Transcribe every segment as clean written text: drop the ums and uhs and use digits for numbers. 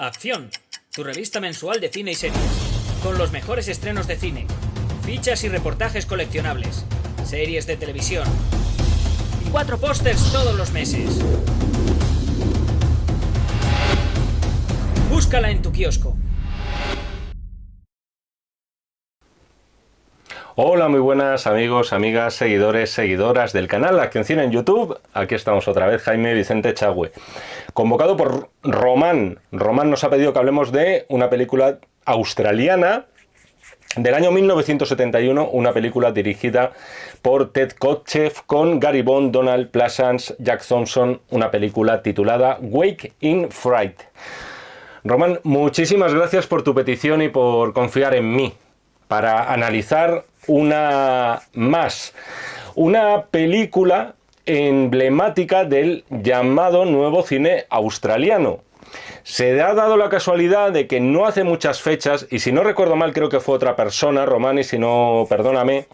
Acción, tu revista mensual de cine y series, con los mejores estrenos de cine, fichas y reportajes coleccionables, series de televisión y 4 pósters todos los meses. Búscala en tu kiosco. Hola, muy buenas amigos, amigas, seguidores, seguidoras del canal Acción Cine en YouTube. Aquí estamos otra vez, Jaime Vicente Chagüe. Convocado por Román. Román nos ha pedido que hablemos de una película australiana del año 1971, una película dirigida por Ted Kotcheff con Gary Bond, Donald Pleasence, Jack Thompson, una película titulada Wake in Fright. Román, muchísimas gracias por tu petición y por confiar en mí para analizar una película emblemática del llamado nuevo cine australiano. Se ha dado la casualidad de que no hace muchas fechas, y si no recuerdo mal creo que fue otra persona, Román, y si no, perdóname,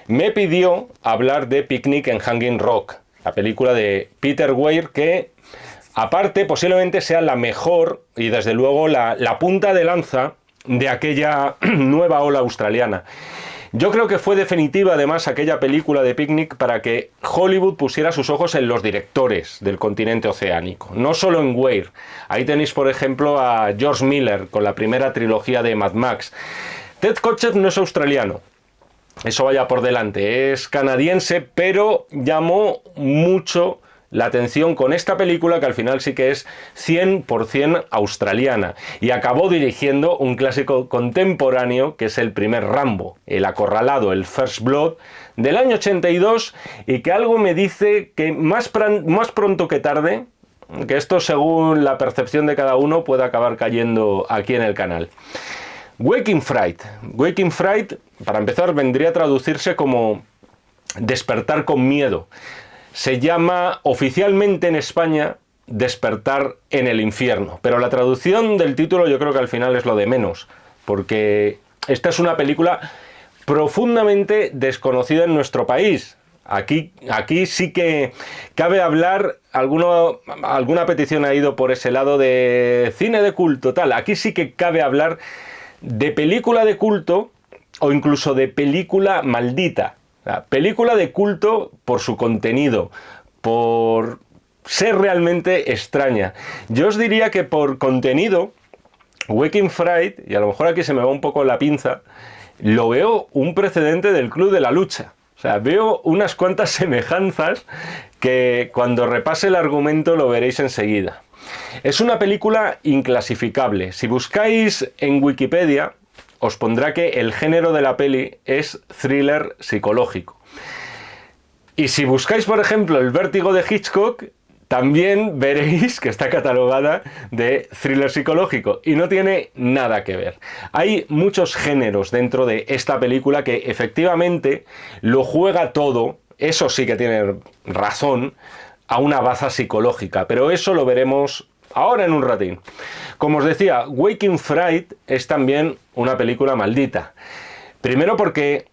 me pidió hablar de Picnic en Hanging Rock, la película de Peter Weir, que aparte posiblemente sea la mejor y desde luego la punta de lanza de aquella nueva ola australiana. Yo creo que fue definitiva además aquella película de Picnic para que Hollywood pusiera sus ojos en los directores del continente oceánico, no solo en Weir. Ahí tenéis por ejemplo a George Miller con la primera trilogía de Mad Max. Ted Kotcheff no es australiano, eso vaya por delante, es canadiense, pero llamó mucho la atención con esta película que al final sí que es 100% australiana y acabó dirigiendo un clásico contemporáneo que es el primer Rambo, El Acorralado, el First Blood del año 82, y que algo me dice que más pronto que tarde, que esto según la percepción de cada uno puede acabar cayendo aquí en el canal. Waking Fright, para empezar vendría a traducirse como despertar con miedo. Se llama oficialmente en España Despertar en el infierno, pero la traducción del título yo creo que al final es lo de menos, porque esta es una película profundamente desconocida en nuestro país. Aquí sí que cabe hablar, alguna petición ha ido por ese lado de cine de culto, tal. Aquí sí que cabe hablar de película de culto o incluso de película maldita. La película de culto por su contenido, por ser realmente extraña. Yo os diría que por contenido, Waking Fright, y a lo mejor aquí se me va un poco la pinza, lo veo un precedente del Club de la Lucha. O sea, veo unas cuantas semejanzas que cuando repase el argumento lo veréis enseguida. Es una película inclasificable. Si buscáis en Wikipedia, os pondrá que el género de la peli es thriller psicológico. Y si buscáis, por ejemplo, El Vértigo de Hitchcock, también veréis que está catalogada de thriller psicológico y no tiene nada que ver. Hay muchos géneros dentro de esta película que efectivamente lo juega todo, eso sí que tiene razón, a una baza psicológica, pero eso lo veremos ahora en un ratín. Como os decía, Waking Fright es también una película maldita. Primero porque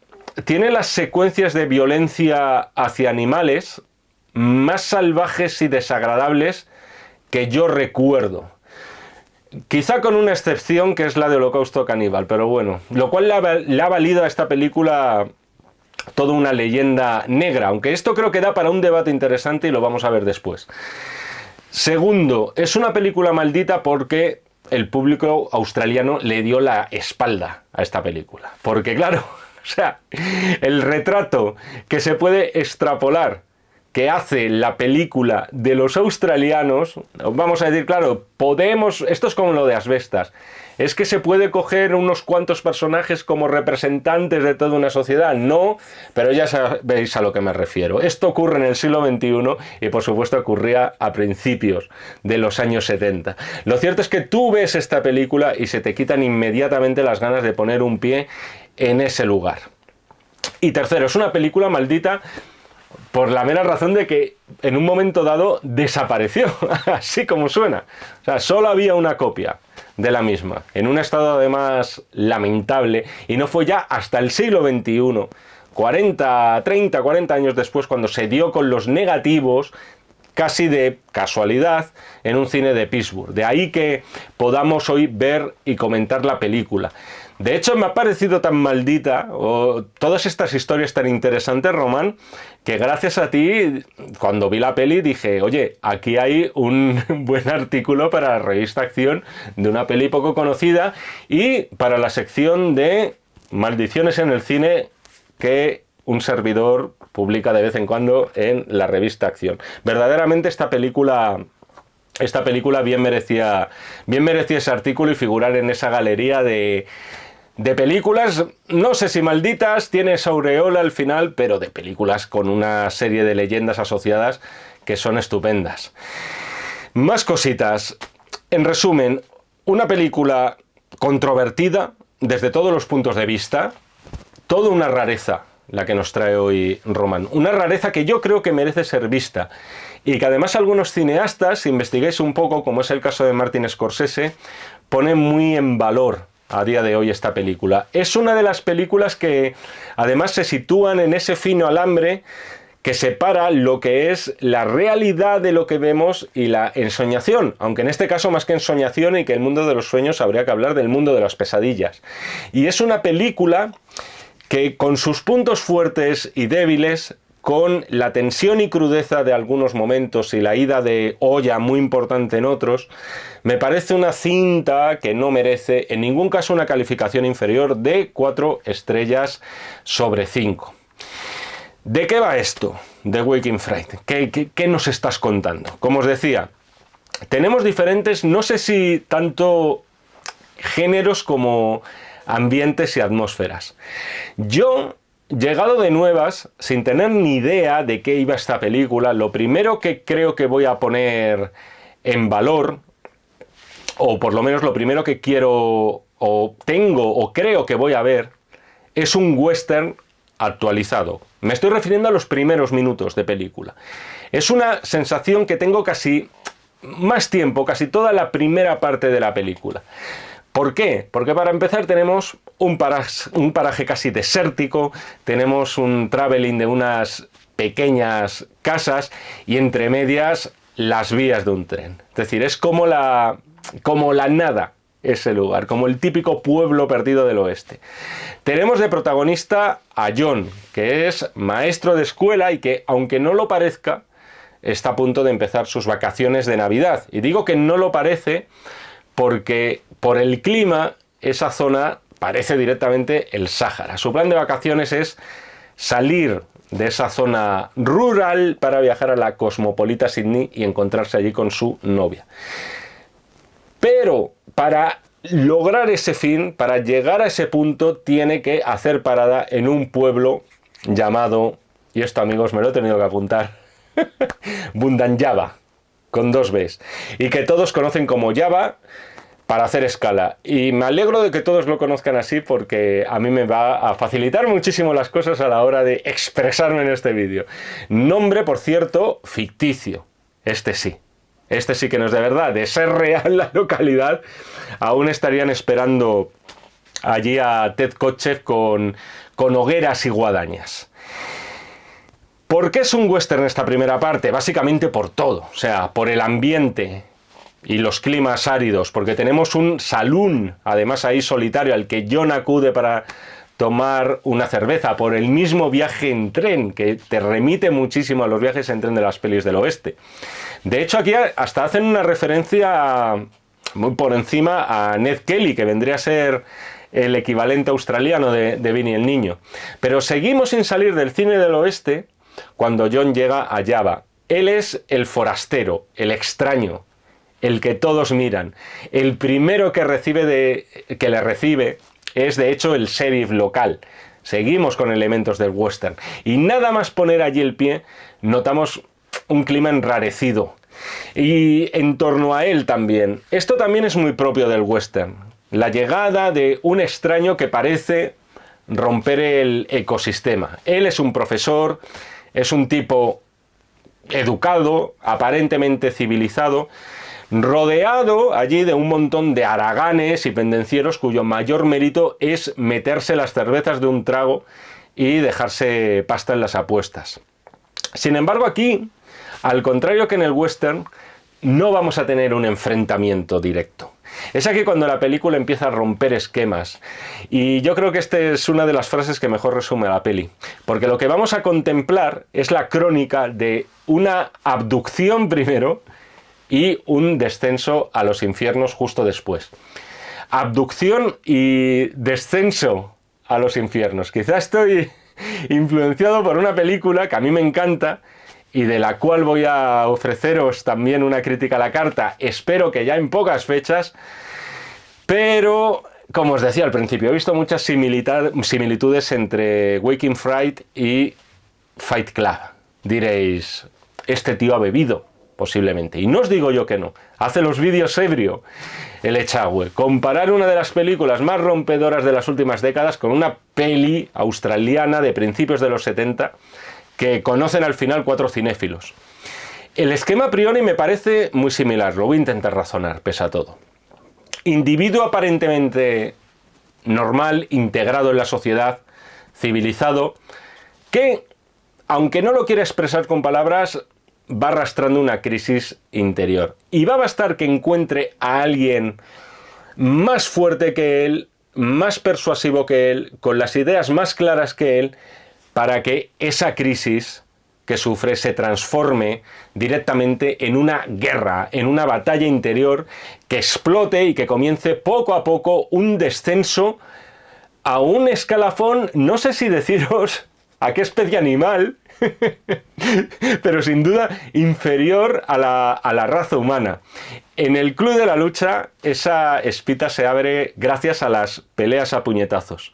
tiene las secuencias de violencia hacia animales más salvajes y desagradables que yo recuerdo. Quizá con una excepción que es la de Holocausto Caníbal, pero bueno, lo cual le ha valido a esta película toda una leyenda negra, aunque esto creo que da para un debate interesante y lo vamos a ver después. Segundo, es una película maldita porque el público australiano le dio la espalda a esta película. Porque claro, o sea, el retrato que se puede extrapolar que hace la película de los australianos, vamos a decir, claro, esto es como lo de Asbestas, es que se puede coger unos cuantos personajes como representantes de toda una sociedad, no, pero ya sabéis a lo que me refiero. Esto ocurre en el siglo XXI y por supuesto ocurría a principios de los años 70. Lo cierto es que tú ves esta película y se te quitan inmediatamente las ganas de poner un pie en ese lugar. Y tercero, es una película maldita por la mera razón de que en un momento dado desapareció, así como suena. O sea, solo había una copia de la misma, en un estado además lamentable, y no fue ya hasta el siglo XXI, 40 años después, cuando se dio con los negativos, casi de casualidad en un cine de Pittsburgh. De ahí que podamos hoy ver y comentar la película. De hecho, me ha parecido tan maldita, o todas estas historias tan interesantes, Román, que gracias a ti, cuando vi la peli, dije, oye, aquí hay un buen artículo para la revista Acción de una peli poco conocida y para la sección de maldiciones en el cine que un servidor publica de vez en cuando en la revista Acción. Verdaderamente esta película bien merecía ese artículo y figurar en esa galería de películas, no sé si malditas, tiene esa aureola al final, pero de películas con una serie de leyendas asociadas que son estupendas. Más cositas. En resumen, una película controvertida desde todos los puntos de vista, toda una rareza la que nos trae hoy Román. Una rareza que yo creo que merece ser vista y que además algunos cineastas, si investigáis un poco, como es el caso de Martin Scorsese, ponen muy en valor a día de hoy esta película. Es una de las películas que además se sitúan en ese fino alambre que separa lo que es la realidad de lo que vemos y la ensoñación, aunque en este caso más que ensoñación y que el mundo de los sueños habría que hablar del mundo de las pesadillas. Y es una película que con sus puntos fuertes y débiles, con la tensión y crudeza de algunos momentos y la ida de olla muy importante en otros, me parece una cinta que no merece en ningún caso una calificación inferior de 4 estrellas sobre 5. ¿De qué va esto de Waking Fright? ¿Qué nos estás contando? Como os decía, tenemos diferentes, no sé si tanto géneros como ambientes y atmósferas. Yo, llegado de nuevas, sin tener ni idea de qué iba esta película, lo primero que creo que voy a poner en valor, o por lo menos lo primero que quiero, o tengo, o creo que voy a ver, es un western actualizado. Me estoy refiriendo a los primeros minutos de película. Es una sensación que tengo casi más tiempo, casi toda la primera parte de la película. ¿Por qué? Porque para empezar tenemos un paraje casi desértico, tenemos un traveling de unas pequeñas casas y entre medias las vías de un tren. Es decir, es como la nada ese lugar, como el típico pueblo perdido del oeste. Tenemos de protagonista a John, que es maestro de escuela y que, aunque no lo parezca, está a punto de empezar sus vacaciones de Navidad. Y digo que no lo parece porque por el clima esa zona parece directamente el Sáhara. Su plan de vacaciones es salir de esa zona rural para viajar a la cosmopolita Sydney y encontrarse allí con su novia. Pero para lograr ese fin, para llegar a ese punto, tiene que hacer parada en un pueblo llamado, y esto amigos me lo he tenido que apuntar, Bundanyava, con 2 Bs, y que todos conocen como Java para hacer escala. Y me alegro de que todos lo conozcan así porque a mí me va a facilitar muchísimo las cosas a la hora de expresarme en este vídeo. Nombre, por cierto, ficticio. Este sí que no es de verdad. De ser real la localidad, aún estarían esperando allí a Ted Kotcheff con hogueras y guadañas. ¿Por qué es un western esta primera parte? Básicamente por todo, o sea, por el ambiente y los climas áridos, porque tenemos un saloon, además ahí solitario, al que John acude para tomar una cerveza, por el mismo viaje en tren, que te remite muchísimo a los viajes en tren de las pelis del oeste. De hecho, aquí hasta hacen una referencia muy por encima a Ned Kelly, que vendría a ser el equivalente australiano de Vinny el Niño. Pero seguimos sin salir del cine del oeste cuando John llega a Java. Él es el forastero, el extraño, el que todos miran. El primero que le recibe es de hecho el sheriff local. Seguimos con elementos del western. Y nada más poner allí el pie, notamos un clima enrarecido. Y en torno a él también. Esto también es muy propio del western. La llegada de un extraño que parece romper el ecosistema. Él es un profesor, es un tipo educado, aparentemente civilizado, rodeado allí de un montón de haraganes y pendencieros cuyo mayor mérito es meterse las cervezas de un trago y dejarse pasta en las apuestas. Sin embargo, aquí Al contrario que en el western, no vamos a tener un enfrentamiento directo. Es aquí cuando la película empieza a romper esquemas. Y yo creo que esta es una de las frases que mejor resume la peli. Porque lo que vamos a contemplar es la crónica de una abducción primero y un descenso a los infiernos justo después. Abducción y descenso a los infiernos. Quizá estoy influenciado por una película que a mí me encanta y de la cual voy a ofreceros también una crítica a la carta, espero que ya en pocas fechas, pero como os decía al principio, he visto muchas similitudes entre Waking Fright y Fight Club. Diréis, este tío ha bebido, posiblemente, y no os digo yo que no, hace los vídeos ebrio, el Echagüe. Comparar una de las películas más rompedoras de las últimas décadas con una peli australiana de principios de los 70, que conocen al final 4 cinéfilos. El esquema a priori me parece muy similar, lo voy a intentar razonar, pese a todo. Individuo aparentemente normal, integrado en la sociedad, civilizado, que, aunque no lo quiera expresar con palabras, va arrastrando una crisis interior. Y va a bastar que encuentre a alguien más fuerte que él, más persuasivo que él, con las ideas más claras que él, para que esa crisis que sufre se transforme directamente en una guerra, en una batalla interior que explote y que comience poco a poco un descenso a un escalafón, no sé si deciros a qué especie animal, pero sin duda inferior a la raza humana. En el Club de la Lucha esa espita se abre gracias a las peleas a puñetazos.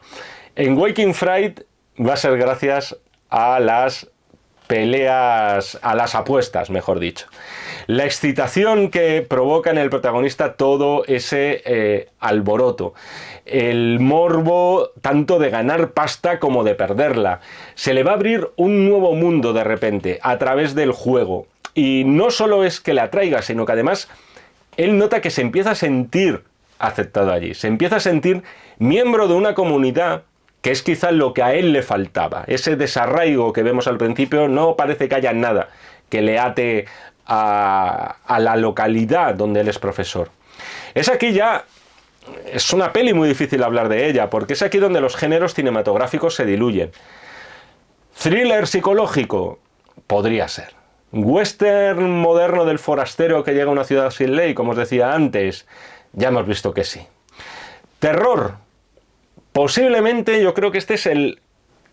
En Waking Fright va a ser gracias a las peleas, a las apuestas, mejor dicho. La excitación que provoca en el protagonista todo ese alboroto. El morbo tanto de ganar pasta como de perderla. Se le va a abrir un nuevo mundo de repente a través del juego. Y no solo es que le atraiga, sino que además él nota que se empieza a sentir aceptado allí. Se empieza a sentir miembro de una comunidad que es quizá lo que a él le faltaba. Ese desarraigo que vemos al principio, no parece que haya nada que le ate a la localidad donde él es profesor. Es aquí ya, es una peli muy difícil hablar de ella, porque es aquí donde los géneros cinematográficos se diluyen. Thriller psicológico, podría ser. Western moderno del forastero que llega a una ciudad sin ley, como os decía antes, ya hemos visto que sí. Terror, posiblemente yo creo que este es el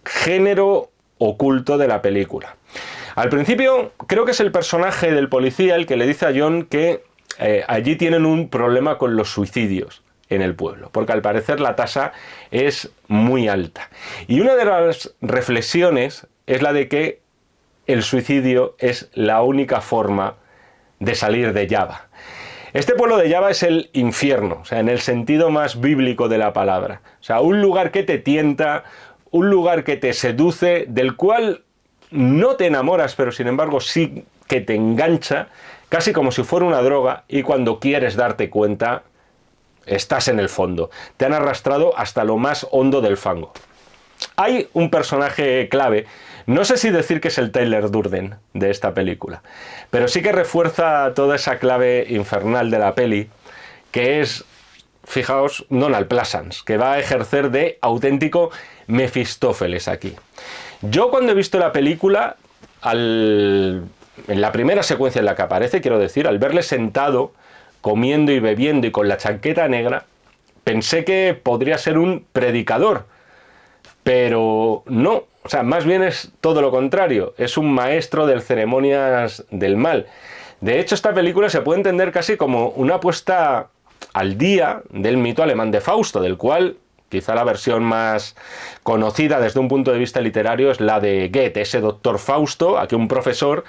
género oculto de la película. Al principio creo que es el personaje del policía el que le dice a John que allí tienen un problema con los suicidios en el pueblo, porque al parecer la tasa es muy alta. Y una de las reflexiones es la de que el suicidio es la única forma de salir de Java. Este pueblo de Java es el infierno, o sea, en el sentido más bíblico de la palabra. O sea, un lugar que te tienta, un lugar que te seduce, del cual no te enamoras, pero sin embargo sí que te engancha, casi como si fuera una droga, y cuando quieres darte cuenta, estás en el fondo. Te han arrastrado hasta lo más hondo del fango. Hay un personaje clave, no sé si decir que es el Tyler Durden de esta película, pero sí que refuerza toda esa clave infernal de la peli, que es, fijaos, Donald Pleasence, que va a ejercer de auténtico Mefistófeles aquí. Yo cuando he visto la película, en la primera secuencia en la que aparece, quiero decir, al verle sentado, comiendo y bebiendo y con la chaqueta negra, pensé que podría ser un predicador, pero no, o sea, más bien es todo lo contrario, es un maestro de ceremonias del mal. De hecho, esta película se puede entender casi como una puesta al día del mito alemán de Fausto, del cual quizá la versión más conocida desde un punto de vista literario es la de Goethe, ese doctor Fausto, aquí un profesor,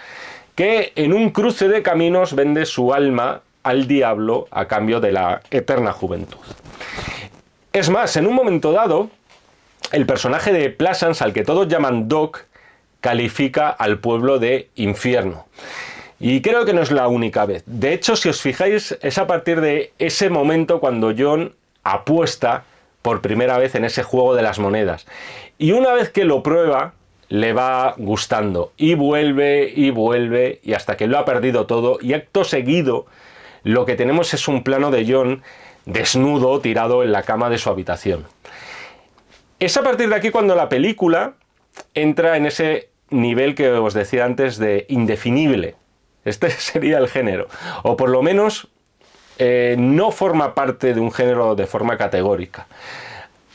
que en un cruce de caminos vende su alma al diablo a cambio de la eterna juventud. Es más, en un momento dado, el personaje de Pleasence, al que todos llaman Doc, califica al pueblo de infierno. Y creo que no es la única vez. De hecho, si os fijáis, es a partir de ese momento cuando John apuesta por primera vez en ese juego de las monedas. Y una vez que lo prueba, le va gustando y vuelve y hasta que lo ha perdido todo, y acto seguido lo que tenemos es un plano de John desnudo tirado en la cama de su habitación. Es a partir de aquí cuando la película entra en ese nivel que os decía antes de indefinible. Este sería el género, o por lo menos no forma parte de un género de forma categórica.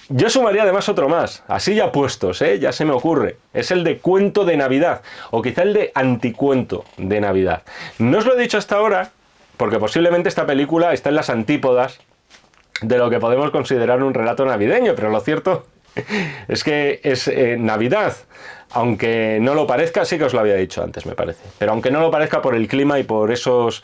Yo sumaría además otro más, así ya puestos, ya se me ocurre. Es el de cuento de Navidad, o quizá el de anticuento de Navidad. No os lo he dicho hasta ahora, porque posiblemente esta película está en las antípodas de lo que podemos considerar un relato navideño, pero lo cierto es que es Navidad, aunque no lo parezca. Sí que os lo había dicho antes, me parece, pero aunque no lo parezca por el clima y por esos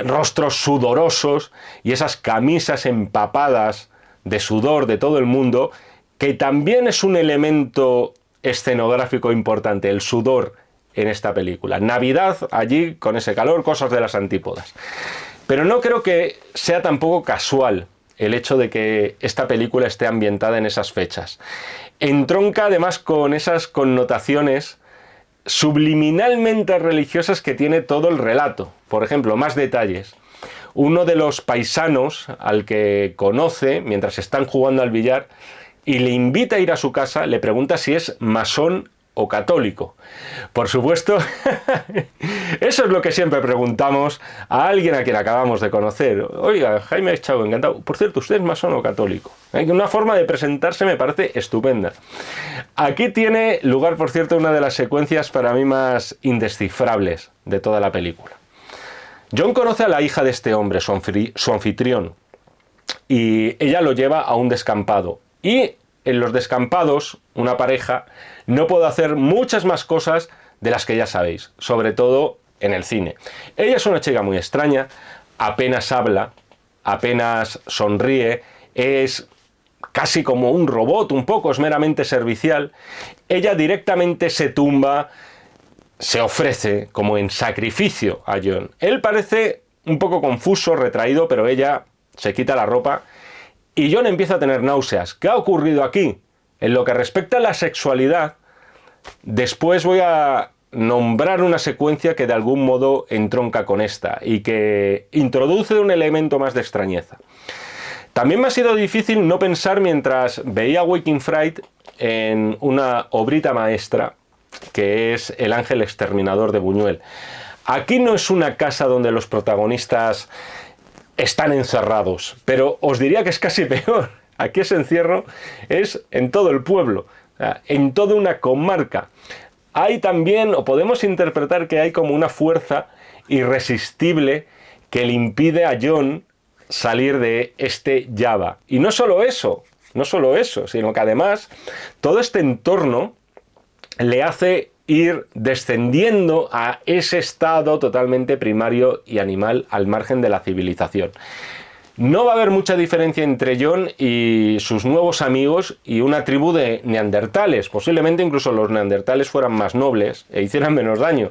rostros sudorosos y esas camisas empapadas de sudor de todo el mundo, que también es un elemento escenográfico importante, el sudor en esta película. Navidad allí con ese calor, cosas de las antípodas. Pero no creo que sea tampoco casual el hecho de que esta película esté ambientada en esas fechas. Entronca además con esas connotaciones subliminalmente religiosas que tiene todo el relato. Por ejemplo, más detalles. Uno de los paisanos al que conoce mientras están jugando al billar y le invita a ir a su casa, le pregunta si es masón o católico. Por supuesto, eso es lo que siempre preguntamos a alguien a quien acabamos de conocer. Oiga, Jaime Chavo, encantado. Por cierto, ¿usted es masón o católico? Una forma de presentarse me parece estupenda. Aquí tiene lugar, por cierto, una de las secuencias para mí más indescifrables de toda la película. John conoce a la hija de este hombre, su anfitrión, y ella lo lleva a un descampado. Y en los descampados, una pareja no puede hacer muchas más cosas de las que ya sabéis, sobre todo en el cine. Ella es una chica muy extraña, apenas habla, apenas sonríe, es casi como un robot, un poco, es meramente servicial. Ella directamente se tumba, se ofrece como en sacrificio a John. Él parece un poco confuso, retraído, pero ella se quita la ropa y John empieza a tener náuseas. ¿Qué ha ocurrido aquí? En lo que respecta a la sexualidad, después voy a nombrar una secuencia que de algún modo entronca con esta y que introduce un elemento más de extrañeza. También me ha sido difícil no pensar mientras veía Waking Fright en una obrita maestra que es El ángel exterminador de Buñuel. Aquí no es una casa donde los protagonistas están encerrados, pero os diría que es casi peor. Aquí ese encierro es en todo el pueblo, en toda una comarca. Hay también, o podemos interpretar que hay como una fuerza irresistible que le impide a John salir de este Java. Y no solo eso, sino que además todo este entorno le hace ir descendiendo a ese estado totalmente primario y animal al margen de la civilización. No va a haber mucha diferencia entre John y sus nuevos amigos y una tribu de neandertales. Posiblemente incluso los neandertales fueran más nobles e hicieran menos daño.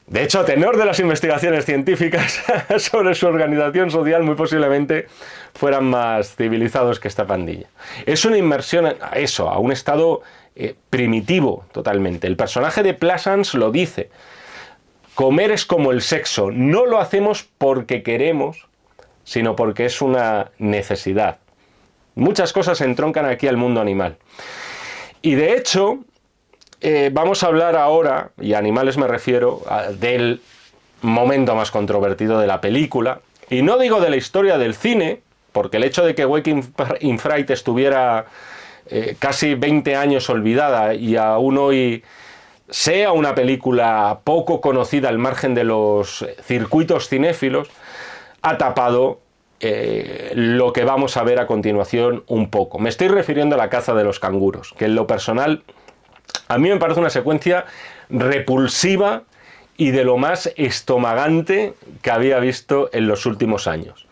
De hecho, a tenor de las investigaciones científicas sobre su organización social, muy posiblemente fueran más civilizados que esta pandilla. Es una inmersión a eso, a un estado primitivo totalmente. El personaje de Pleasance lo dice. Comer es como el sexo. No lo hacemos porque queremos, sino porque es una necesidad. Muchas cosas entroncan aquí al mundo animal. Y de hecho, vamos a hablar ahora, y a animales me refiero, del momento más controvertido de la película. Y no digo de la historia del cine, porque el hecho de que Waking in Fright estuviera casi 20 años olvidada y aún hoy sea una película poco conocida al margen de los circuitos cinéfilos, ha tapado lo que vamos a ver a continuación un poco. Me estoy refiriendo a la caza de los canguros, que en lo personal a mí me parece una secuencia repulsiva y de lo más estomagante que había visto en los últimos años.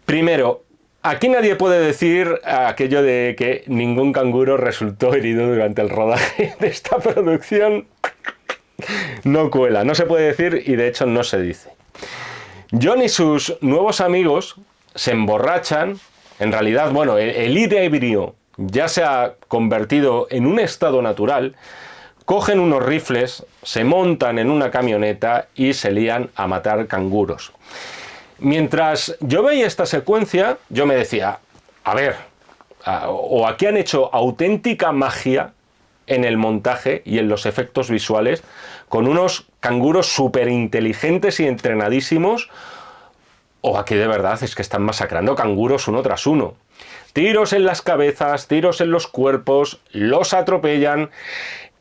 Primero, aquí nadie puede decir aquello de que ningún canguro resultó herido durante el rodaje de esta producción. No cuela, no se puede decir y de hecho no se dice. John y sus nuevos amigos se emborrachan. En realidad, bueno, el ir ebrio ya se ha convertido en un estado natural, cogen unos rifles, se montan en una camioneta y se lían a matar canguros. Mientras yo veía esta secuencia, yo me decía, a ver, o aquí han hecho auténtica magia en el montaje y en los efectos visuales, con unos canguros súper inteligentes y entrenadísimos, o aquí de verdad es que están masacrando canguros uno tras uno. Tiros en las cabezas, tiros en los cuerpos, los atropellan.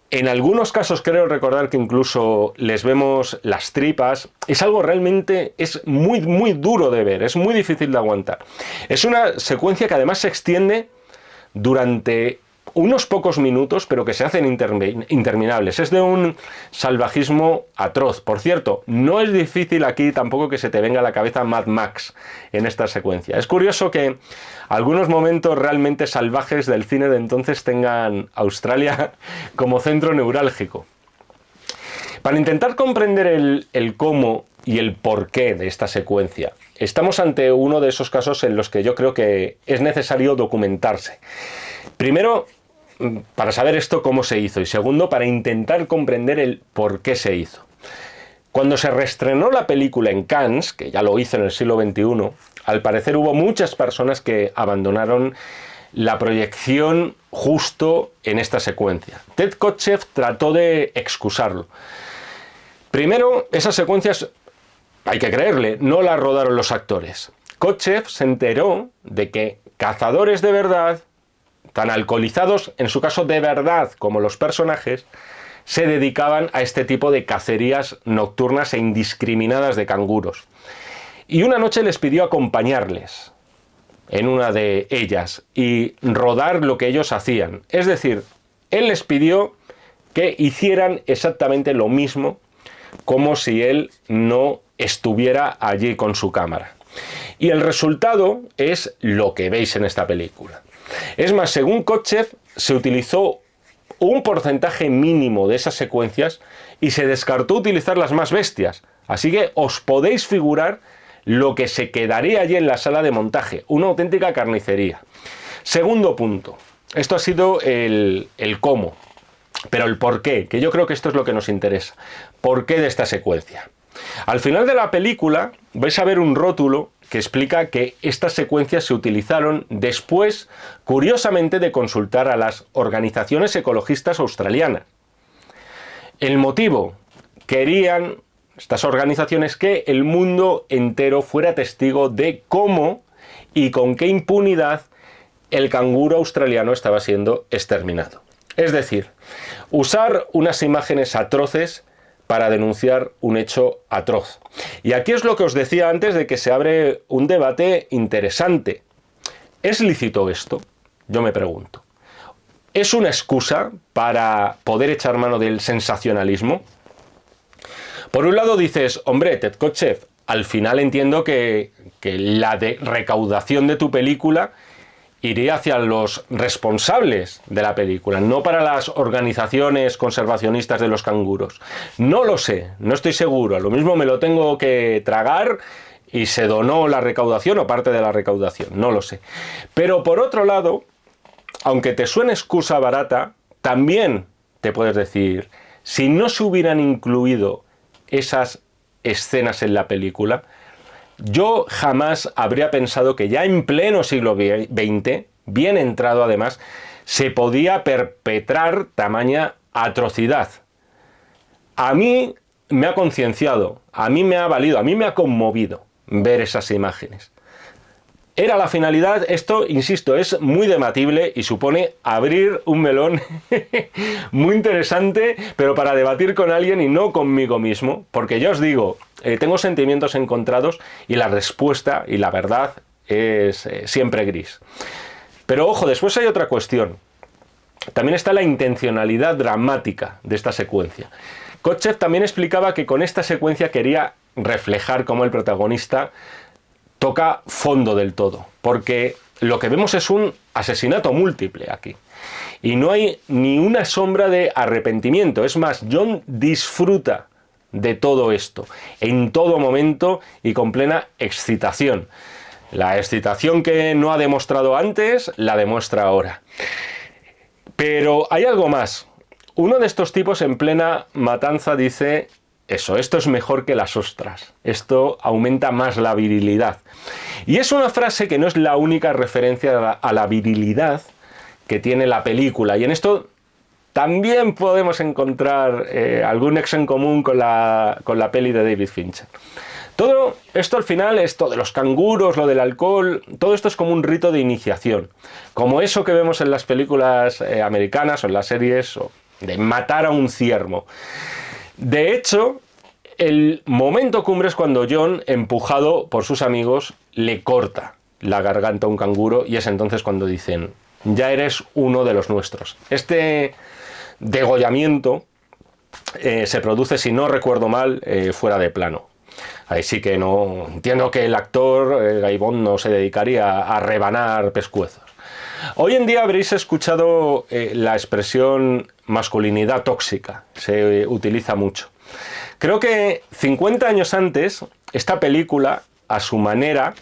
En algunos casos creo recordar que incluso les vemos las tripas. Es algo realmente, es muy, muy duro de ver, es muy difícil de aguantar. Es una secuencia que además se extiende durante unos pocos minutos, pero que se hacen interminables. Es de un salvajismo atroz. Por cierto, no es difícil aquí tampoco que se te venga a la cabeza Mad Max en esta secuencia. Es curioso que algunos momentos realmente salvajes del cine de entonces tengan Australia como centro neurálgico. Para intentar comprender el cómo y el porqué de esta secuencia, estamos ante uno de esos casos en los que yo creo que es necesario documentarse. Primero, para saber esto cómo se hizo, y segundo, para intentar comprender el por qué se hizo. Cuando se reestrenó la película en Cannes, que ya lo hizo en el siglo XXI, al parecer hubo muchas personas que abandonaron la proyección justo en esta secuencia. Ted Kotcheff trató de excusarlo. Primero, esas secuencias, hay que creerle, no las rodaron los actores. Kotcheff se enteró de que cazadores de verdad, tan alcoholizados, en su caso de verdad, como los personajes, se dedicaban a este tipo de cacerías nocturnas e indiscriminadas de canguros. Y una noche les pidió acompañarles en una de ellas y rodar lo que ellos hacían. Es decir, él les pidió que hicieran exactamente lo mismo como si él no estuviera allí con su cámara. Y el resultado es lo que veis en esta película. Es más, según Kotcheff, se utilizó un porcentaje mínimo de esas secuencias y se descartó utilizar las más bestias. Así que os podéis figurar lo que se quedaría allí en la sala de montaje, una auténtica carnicería. Segundo punto, esto ha sido el cómo, pero el por qué, que yo creo que esto es lo que nos interesa. ¿Por qué de esta secuencia? Al final de la película vais a ver un rótulo que explica que estas secuencias se utilizaron después, curiosamente, de consultar a las organizaciones ecologistas australianas. El motivo, querían estas organizaciones que el mundo entero fuera testigo de cómo y con qué impunidad el canguro australiano estaba siendo exterminado. Es decir, usar unas imágenes atroces para denunciar un hecho atroz. Y aquí es lo que os decía antes de que se abre un debate interesante. ¿Es lícito esto? Yo me pregunto. ¿Es una excusa para poder echar mano del sensacionalismo? Por un lado dices, hombre, Ted Kotcheff, al final entiendo que la recaudación de tu película iría hacia los responsables de la película, no para las organizaciones conservacionistas de los canguros. No lo sé, no estoy seguro. Lo mismo me lo tengo que tragar y se donó la recaudación o parte de la recaudación, no lo sé. Pero por otro lado, aunque te suene excusa barata, también te puedes decir, si no se hubieran incluido esas escenas en la película, yo jamás habría pensado que ya en pleno siglo XX, bien entrado además, se podía perpetrar tamaña atrocidad. A mí me ha concienciado, a mí me ha valido, a mí me ha conmovido ver esas imágenes. Era la finalidad, esto, insisto, es muy debatible y supone abrir un melón muy interesante, pero para debatir con alguien y no conmigo mismo, porque ya os digo, tengo sentimientos encontrados y la respuesta y la verdad es siempre gris. Pero ojo, después hay otra cuestión. También está la intencionalidad dramática de esta secuencia. Kotcheff también explicaba que con esta secuencia quería reflejar cómo el protagonista toca fondo del todo, porque lo que vemos es un asesinato múltiple aquí. Y no hay ni una sombra de arrepentimiento. Es más, John disfruta de todo esto, en todo momento y con plena excitación. La excitación que no ha demostrado antes, la demuestra ahora. Pero hay algo más. Uno de estos tipos en plena matanza dice eso, esto es mejor que las ostras, esto aumenta más la virilidad. Y es una frase que no es la única referencia a la virilidad que tiene la película, y en esto también podemos encontrar algún nexo en común con la peli de David Fincher. Todo esto al final, esto de los canguros, lo del alcohol, todo esto es como un rito de iniciación, como eso que vemos en las películas americanas o en las series, o de matar a un ciervo. De hecho, el momento cumbre es cuando John, empujado por sus amigos, le corta la garganta a un canguro, y es entonces cuando dicen, ya eres uno de los nuestros. Este degollamiento se produce, si no recuerdo mal, fuera de plano. Ahí sí que no entiendo que el actor Gaibón no se dedicaría a rebanar pescuezos. Hoy en día habréis escuchado la expresión masculinidad tóxica, se utiliza mucho. Creo que 50 años antes, esta película, a su manera,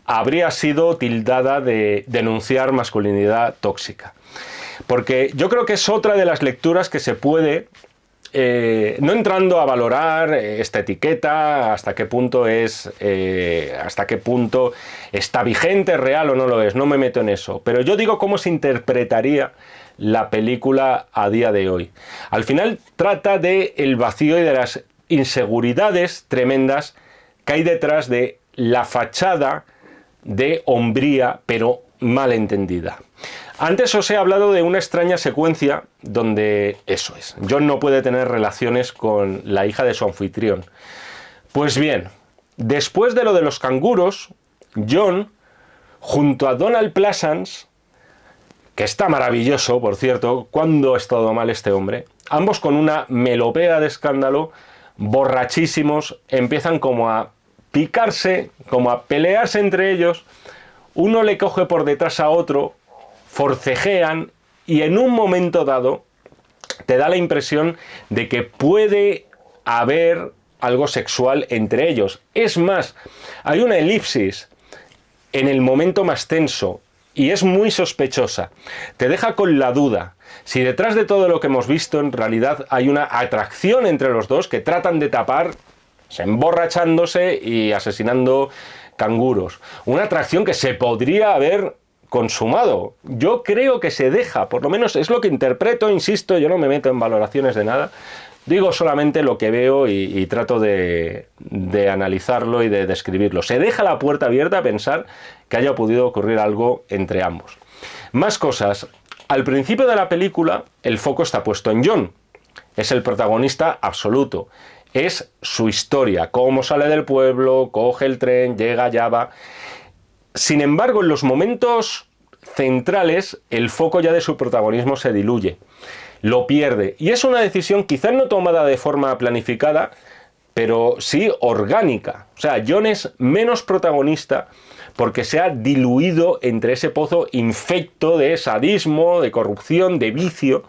habría sido tildada de denunciar masculinidad tóxica. Porque yo creo que es otra de las lecturas que se puede, no entrando a valorar esta etiqueta, hasta qué punto está vigente, real o no lo es, no me meto en eso. Pero yo digo cómo se interpretaría la película a día de hoy. Al final trata del vacío y de las inseguridades tremendas que hay detrás de la fachada de hombría, pero mal entendida. Antes os he hablado de una extraña secuencia donde eso es, John no puede tener relaciones con la hija de su anfitrión. Pues bien, después de lo de los canguros, John, junto a Donald Pleasence, que está maravilloso, por cierto, cuando ha estado mal este hombre, ambos con una melopea de escándalo, borrachísimos, empiezan como a picarse, como a pelearse entre ellos. Uno le coge por detrás a otro, forcejean, y en un momento dado te da la impresión de que puede haber algo sexual entre ellos. Es más, hay una elipsis en el momento más tenso y es muy sospechosa. Te deja con la duda si detrás de todo lo que hemos visto en realidad hay una atracción entre los dos que tratan de tapar, emborrachándose y asesinando canguros. Una atracción que se podría haber consumado. Yo creo que se deja, por lo menos es lo que interpreto, insisto, yo no me meto en valoraciones de nada, digo solamente lo que veo y trato de analizarlo y de describirlo. Se deja la puerta abierta a pensar que haya podido ocurrir algo entre ambos. Más cosas. Al principio de la película el foco está puesto en John. Es el protagonista absoluto. Es su historia, cómo sale del pueblo, coge el tren, llega a Java. Sin embargo, en los momentos centrales, el foco ya de su protagonismo se diluye, lo pierde. Y es una decisión quizás no tomada de forma planificada, pero sí orgánica. O sea, John es menos protagonista porque se ha diluido entre ese pozo infecto de sadismo, de corrupción, de vicio,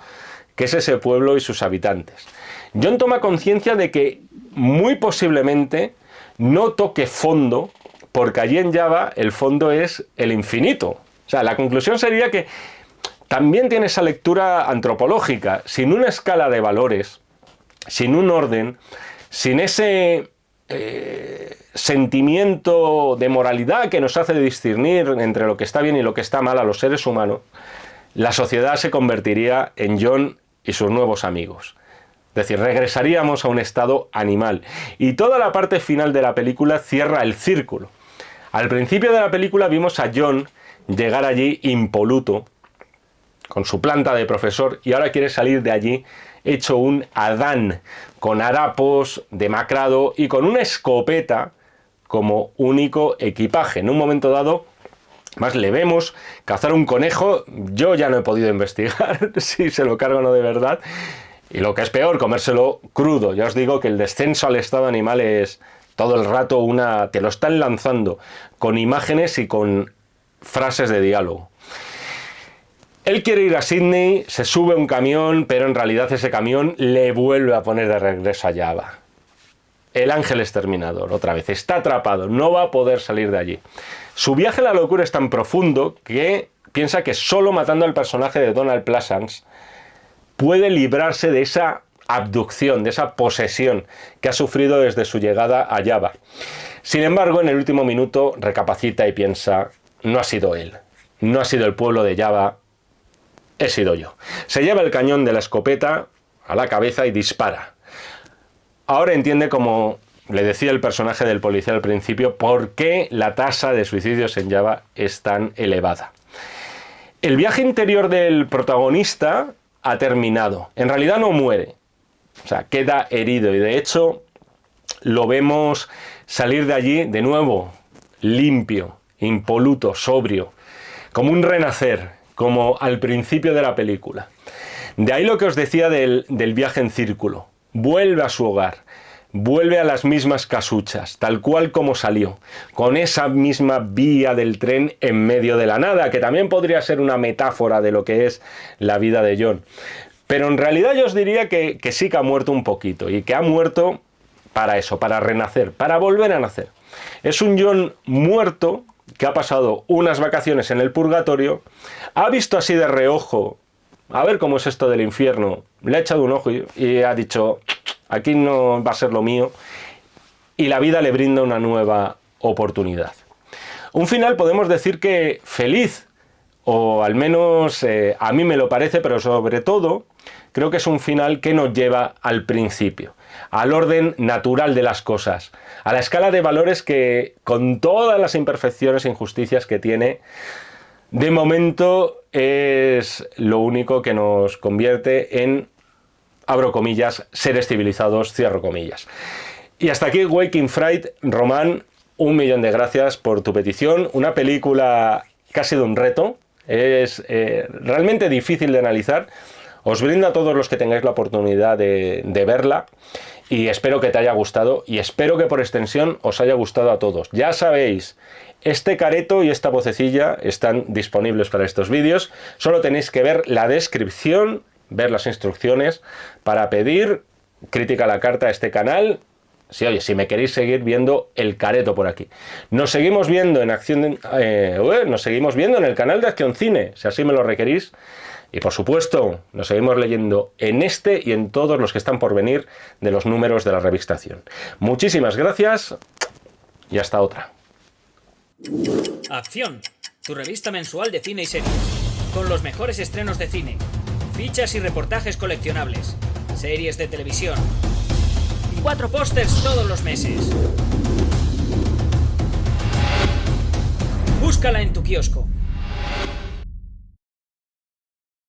que es ese pueblo y sus habitantes. John toma conciencia de que muy posiblemente no toque fondo, porque allí en Java el fondo es el infinito. O sea, la conclusión sería que también tiene esa lectura antropológica. Sin una escala de valores, sin un orden, sin ese sentimiento de moralidad que nos hace discernir entre lo que está bien y lo que está mal a los seres humanos, la sociedad se convertiría en John y sus nuevos amigos. Es decir, regresaríamos a un estado animal. Y toda la parte final de la película cierra el círculo. Al principio de la película vimos a John llegar allí impoluto, con su planta de profesor, y ahora quiere salir de allí hecho un Adán, con harapos, demacrado y con una escopeta como único equipaje. En un momento dado, más le vemos cazar un conejo. Yo ya no he podido investigar si se lo carga o no de verdad. Y lo que es peor, comérselo crudo. Ya os digo que el descenso al estado animal es todo el rato te lo están lanzando con imágenes y con frases de diálogo. Él quiere ir a Sydney, se sube a un camión, pero en realidad ese camión le vuelve a poner de regreso a Java. el ángel exterminador, otra vez. Está atrapado, no va a poder salir de allí. Su viaje a la locura es tan profundo que piensa que solo matando al personaje de Donald Pleasence puede librarse de esa abducción, de esa posesión que ha sufrido desde su llegada a Jabba. Sin embargo, en el último minuto recapacita y piensa, no ha sido él, no ha sido el pueblo de Jabba, he sido yo. Se lleva el cañón de la escopeta a la cabeza y dispara. Ahora entiende, como le decía el personaje del policía al principio, por qué la tasa de suicidios en Jabba es tan elevada. El viaje interior del protagonista ha terminado. En realidad no muere. O sea, queda herido y de hecho lo vemos salir de allí de nuevo, limpio, impoluto, sobrio, como un renacer, como al principio de la película. De ahí lo que os decía del viaje en círculo. Vuelve a su hogar, vuelve a las mismas casuchas, tal cual como salió, con esa misma vía del tren en medio de la nada, que también podría ser una metáfora de lo que es la vida de Jon. Pero en realidad yo os diría que sí que ha muerto un poquito, y que ha muerto para eso, para renacer, para volver a nacer. Es un Jon muerto que ha pasado unas vacaciones en el purgatorio, ha visto así de reojo, a ver cómo es esto del infierno, le ha echado un ojo y ha dicho, aquí no va a ser lo mío, y la vida le brinda una nueva oportunidad. Un final podemos decir que feliz, o al menos a mí me lo parece, pero sobre todo creo que es un final que nos lleva al principio, al orden natural de las cosas, a la escala de valores que, con todas las imperfecciones e injusticias que tiene, de momento es lo único que nos convierte en, abro comillas, seres civilizados, cierro comillas. Y hasta aquí Waking Fright. Román, 1.000.000 de gracias por tu petición. Una película que ha sido un reto, es realmente difícil de analizar. Os brindo a todos los que tengáis la oportunidad de verla y espero que te haya gustado y espero que por extensión os haya gustado a todos. Ya sabéis, este careto y esta vocecilla están disponibles para estos vídeos. Solo tenéis que ver la descripción, ver las instrucciones para pedir crítica a la carta a este canal. Sí, oye, si me queréis seguir viendo el careto por aquí. Nos seguimos viendo en nos seguimos viendo en el canal de Acción Cine, si así me lo requerís. Y por supuesto, nos seguimos leyendo en este y en todos los que están por venir de los números de la revista Acción. Muchísimas gracias y hasta otra. Acción, tu revista mensual de cine y series, con los mejores estrenos de cine, fichas y reportajes coleccionables, series de televisión y 4 pósters todos los meses. Búscala en tu kiosco.